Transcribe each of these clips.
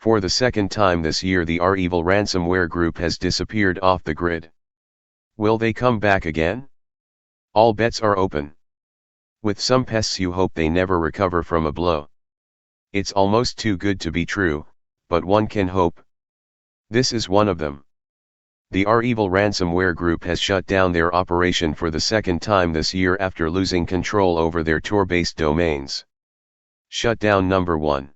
For the second time this year, the REvil ransomware group has disappeared off the grid. Will they come back again? All bets are open. With some pests you hope they never recover from a blow. It's almost too good to be true, but one can hope. This is one of them. The REvil ransomware group has shut down their operation for the second time this year after losing control over their Tor-based domains. Shutdown number 1.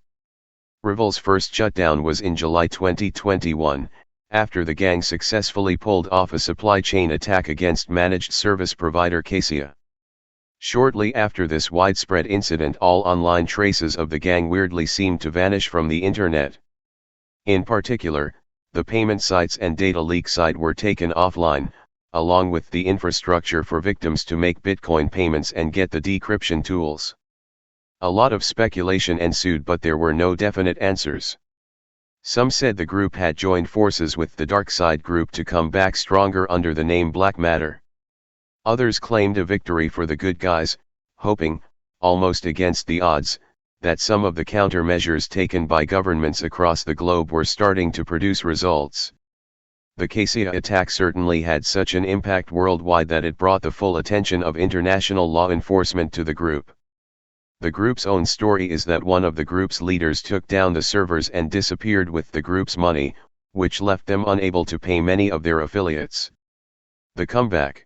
REvil's first shutdown was in July 2021, after the gang successfully pulled off a supply chain attack against managed service provider Cassia. Shortly after this widespread incident, all online traces of the gang weirdly seemed to vanish from the internet. In particular, the payment sites and data leak site were taken offline, along with the infrastructure for victims to make Bitcoin payments and get the decryption tools. A lot of speculation ensued, but there were no definite answers. Some said the group had joined forces with the dark side group to come back stronger under the name Black Matter. Others claimed a victory for the good guys, hoping, almost against the odds, that some of the countermeasures taken by governments across the globe were starting to produce results. The Cassia attack certainly had such an impact worldwide that it brought the full attention of international law enforcement to the group. The group's own story is that one of the group's leaders took down the servers and disappeared with the group's money, which left them unable to pay many of their affiliates. The comeback.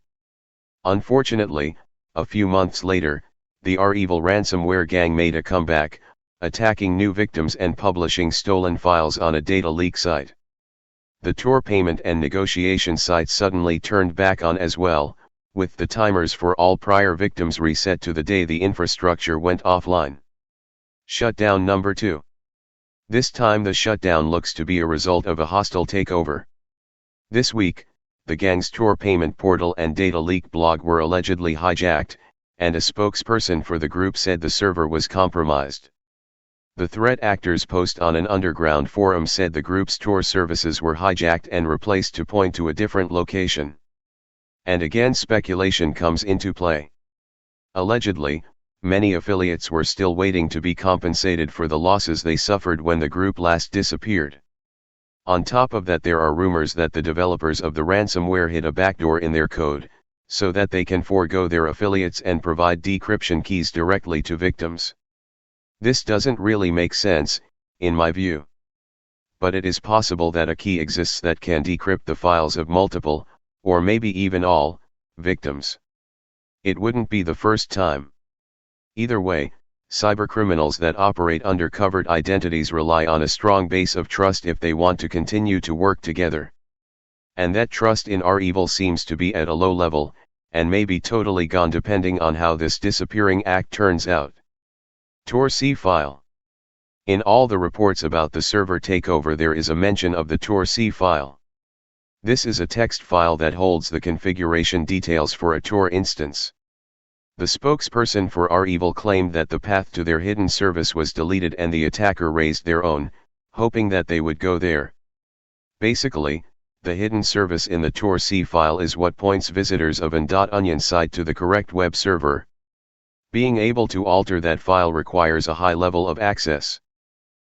Unfortunately, a few months later, the REvil ransomware gang made a comeback, attacking new victims and publishing stolen files on a data leak site. The Tor payment and negotiation site suddenly turned back on as well, with the timers for all prior victims reset to the day the infrastructure went offline. Shutdown number 2. This time the shutdown looks to be a result of a hostile takeover. This week, the gang's Tor payment portal and data leak blog were allegedly hijacked, and a spokesperson for the group said the server was compromised. The threat actors post on an underground forum said the group's Tor services were hijacked and replaced to point to a different location. And again speculation comes into play. Allegedly, many affiliates were still waiting to be compensated for the losses they suffered when the group last disappeared. On top of that, there are rumors that the developers of the ransomware hid a backdoor in their code, so that they can forego their affiliates and provide decryption keys directly to victims. This doesn't really make sense, in my view. But it is possible that a key exists that can decrypt the files of multiple, or maybe even all, victims. It wouldn't be the first time. Either way, cybercriminals that operate under covered identities rely on a strong base of trust if they want to continue to work together. And that trust in REvil seems to be at a low level, and may be totally gone depending on how this disappearing act turns out. Tor-C file. In all the reports about the server takeover, there is a mention of the Tor-C file. This is a text file that holds the configuration details for a Tor instance. The spokesperson for REvil claimed that the path to their hidden service was deleted and the attacker raised their own, hoping that they would go there. Basically, the hidden service in the Tor-C file is what points visitors of an.onion site to the correct web server. Being able to alter that file requires a high level of access.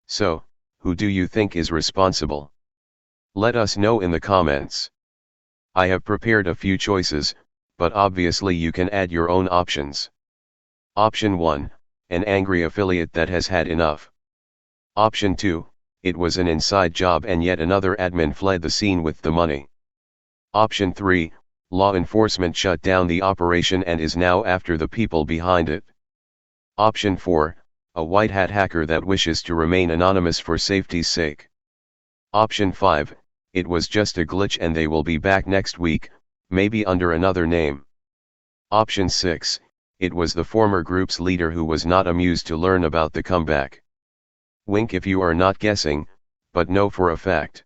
So, who do you think is responsible? Let us know in the comments. I have prepared a few choices, but obviously you can add your own options. Option 1, an angry affiliate that has had enough. Option 2, it was an inside job and yet another admin fled the scene with the money. Option 3, law enforcement shut down the operation and is now after the people behind it. Option 4, a white hat hacker that wishes to remain anonymous for safety's sake. Option 5, it was just a glitch and they will be back next week, maybe under another name. Option 6, it was the former group's leader who was not amused to learn about the comeback. Wink if you are not guessing, but know for a fact.